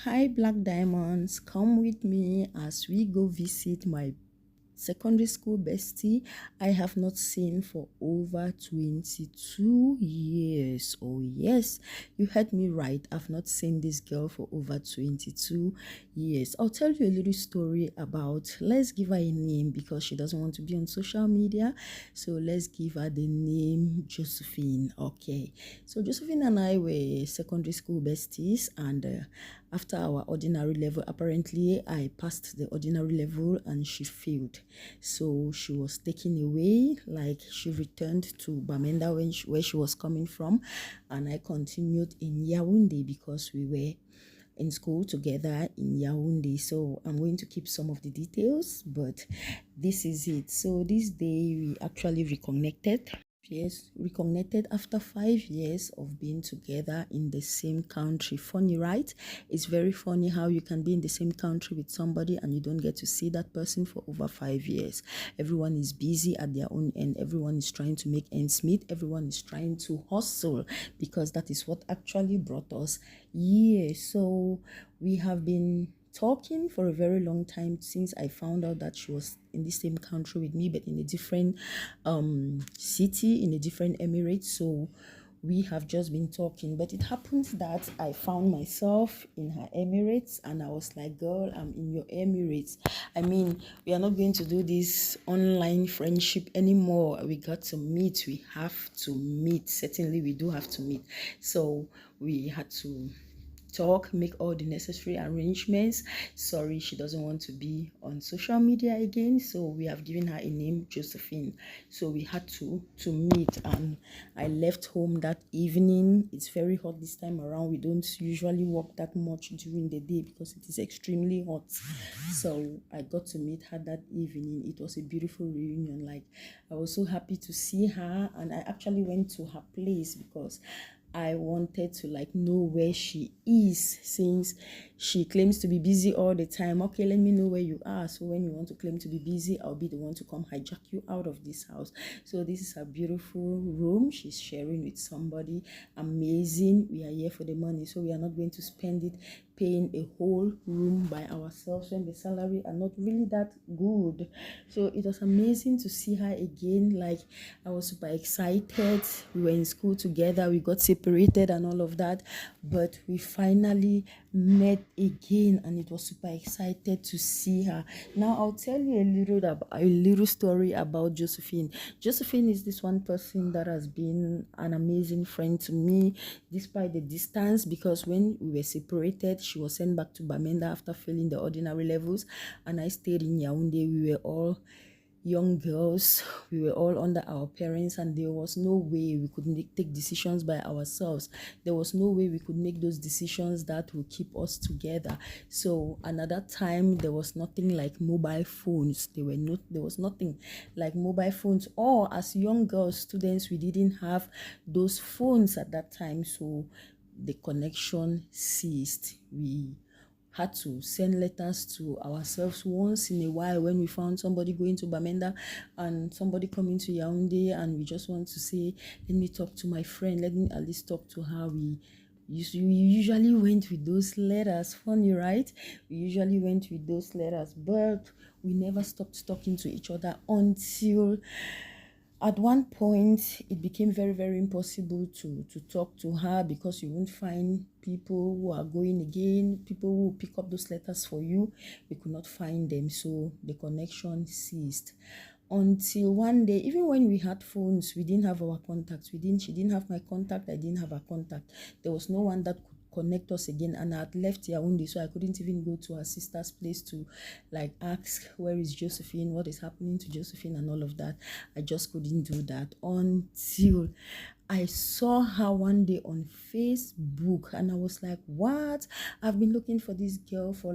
Hi, Black Diamonds. Come with me as we go visit my secondary school bestie I have not seen for over 22 years. Oh, yes, you heard me right. I've not seen this girl for over 22 years. I'll tell you a little story about, let's give her a name because she doesn't want to be on social media. So let's give her the name Josephine. Okay. So Josephine and I were secondary school besties, and after our ordinary level, apparently I passed the ordinary level and she failed. So she was taken away, like she returned to Bamenda where she was coming from, and I continued in Yaoundé because we were in school together in Yaoundé. So I'm going to keep some of the details, but this is it. So this day we actually reconnected. Yes, reconnected after 5 years of being together in the same country. Funny, right? It's very funny how you can be in the same country with somebody and you don't get to see that person for over 5 years. Everyone is busy at their own end. Everyone is trying to make ends meet. Everyone is trying to hustle because that is what actually brought us here. So we have been talking for a very long time since I found out that she was in the same country with me, but in a different city, in a different emirate. So we have just been talking, but it happens that I found myself in her emirates and I was like, girl, I'm in your emirates. I mean, we are not going to do this online friendship anymore. We got to meet. We have to meet. Certainly we do have to meet. So we had to talk, make all the necessary arrangements. Sorry, she doesn't want to be on social media again, so we have given her a name, Josephine. So we had to meet, and I left home that evening. It's very hot this time around. We don't usually walk that much during the day because it is extremely hot. So I got to meet her that evening. It was a beautiful reunion. Like, I was so happy to see her, and I actually went to her place because I wanted to know where she is, since she claims to be busy all the time. Okay, let me know where you are. So when you want to claim to be busy, I'll be the one to come hijack you out of this house. So this is a beautiful room she's sharing with somebody amazing. We are here for the money, so we are not going to spend it paying a whole room by ourselves when the salary are not really that good. So it was amazing to see her again. Like, I was super excited. We were in school together, we got separated and all of that, but we finally met again and it was super excited to see her. Now I'll tell you a little story about Josephine. Josephine is this one person that has been an amazing friend to me despite the distance, because when we were separated, she was sent back to Bamenda after failing the ordinary levels, and I stayed in Yaoundé. We were all young girls, we were all under our parents, and there was no way we could take decisions by ourselves. There was no way we could make those decisions that would keep us together. So another time, there was nothing like mobile phones. There was nothing like mobile phones, or as young girls, students, we didn't have those phones at that time. So the connection ceased. We had to send letters to ourselves once in a while when we found somebody going to Bamenda and somebody coming to Yaoundé, and we just want to say, let me talk to my friend, let me at least talk to her. We usually went with those letters. Funny, right? We usually went with those letters, but we never stopped talking to each other until at one point it became very, very impossible to talk to her, because you won't find people who are going again, people who pick up those letters for you. We could not find them, so the connection ceased until one day. Even when we had phones, we didn't have our contacts. She didn't have my contact, I didn't have her contact. There was no one that could connect us again, and I had left Yaoundé, so I couldn't even go to her sister's place to ask, where is Josephine, what is happening to Josephine, and all of that. I just couldn't do that until I saw her one day on Facebook, and I was like, what? I've been looking for this girl for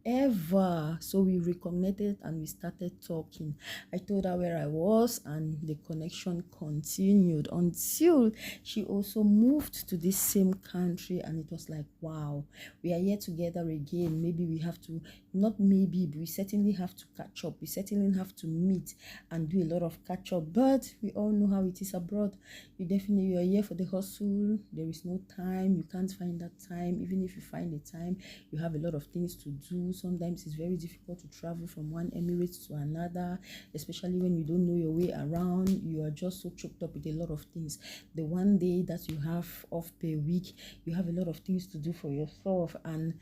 forever. So we reconnected and we started talking. I told her where I was, and the connection continued until she also moved to this same country. And it was like, wow, we are here together again. Maybe we have to, not maybe, but we certainly have to catch up. We certainly have to meet and do a lot of catch up. But we all know how it is abroad. You are here for the hustle. There is no time. You can't find that time. Even if you find the time, you have a lot of things to do. Sometimes it's very difficult to travel from one emirate to another, especially when you don't know your way around. You are just so choked up with a lot of things. The one day that you have off per week, you have a lot of things to do for yourself, and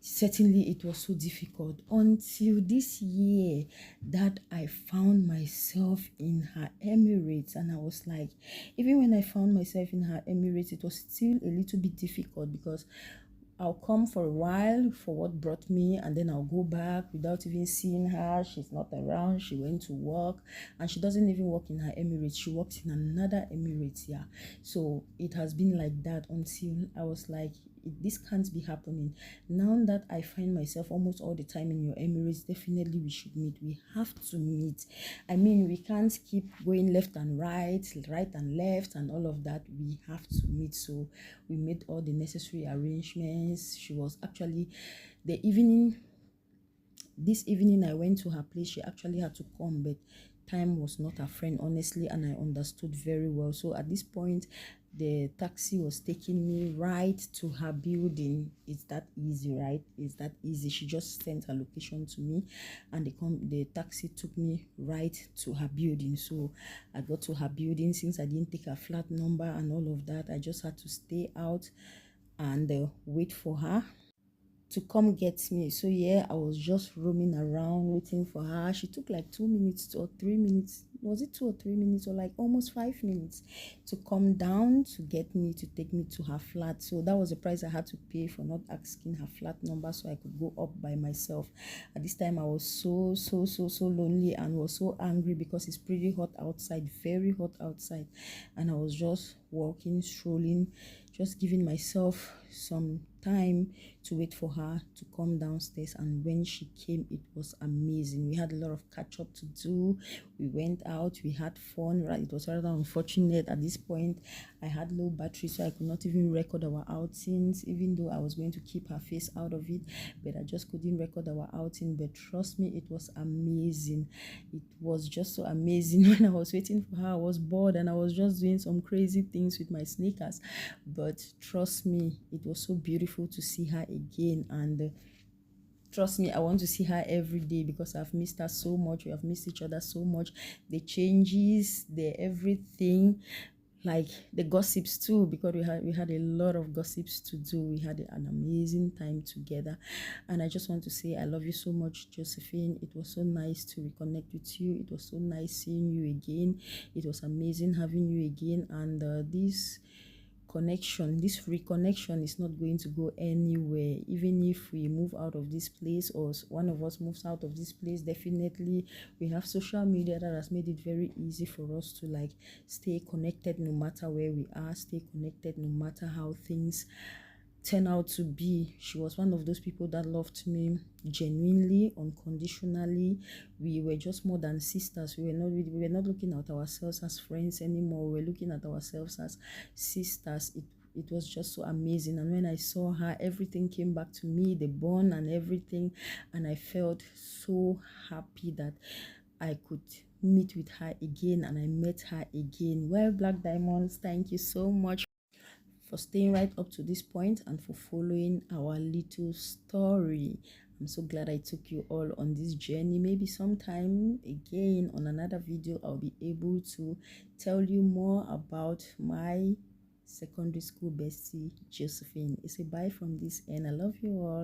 certainly it was so difficult until this year that I found myself in her emirates. And I was like, even when I found myself in her emirates, it was still a little bit difficult, because I'll come for a while for what brought me, and then I'll go back without even seeing her. She's not around. She went to work, and she doesn't even work in her Emirates. She works in another Emirates. Yeah. So it has been like that until I was like, this can't be happening. Now that I find myself almost all the time in your Emirates, definitely we should meet. We have to meet. I mean, we can't keep going left and right and left and all of that. We have to meet. So we made all the necessary arrangements. She was actually, the evening this evening I went to her place, she actually had to come, but time was not her friend, honestly, and I understood very well. So at this point, the taxi was taking me right to her building. It's that easy, right? It's that easy. She just sent her location to me, and the taxi took me right to her building. So I got to her building. Since I didn't take her flat number and all of that, I just had to stay out and wait for her to come get me. So yeah, I was just roaming around waiting for her. She took like 2 minutes or 3 minutes. Was it 2 or 3 minutes, or like almost 5 minutes to come down to get me, to take me to her flat? So that was the price I had to pay for not asking her flat number, so I could go up by myself. At this time I was so lonely and was so angry, because it's pretty hot outside, very hot outside, and I was just walking, strolling, just giving myself some time to wait for her to come downstairs. And when she came, it was amazing. We had a lot of catch up to do. We went out, we had fun. Right, it was rather unfortunate at this point I had low battery, so I could not even record our outings, even though I was going to keep her face out of it, but I just couldn't record our outing. But trust me, it was amazing. It was just so amazing. When I was waiting for her, I was bored and I was just doing some crazy things with my sneakers, but trust me, it was so beautiful to see her again. And trust me, I want to see her every day, because I've missed her so much. We have missed each other so much. The changes, the everything, like the gossips too, because we had a lot of gossips to do. We had an amazing time together, and I just want to say I love you so much, Josephine. It was so nice to reconnect with you. It was so nice seeing you again. It was amazing having you again. And this reconnection is not going to go anywhere. Even if we move out of this place, or one of us moves out of this place, definitely we have social media that has made it very easy for us to like stay connected no matter where we are, stay connected no matter how things turn out to be. She was one of those people that loved me genuinely, unconditionally. We were just more than sisters. We were not looking at ourselves as friends anymore. We were looking at ourselves as sisters. It was just so amazing. And when I saw her, everything came back to me, the bond and everything, and I felt so happy that I could meet with her again, and I met her again. Well, Black Diamonds, thank you so much for staying right up to this point and for following our little story. I'm so glad I took you all on this journey. Maybe sometime again on another video, I'll be able to tell you more about my secondary school bestie, Josephine. It's a bye from this end. I love you all.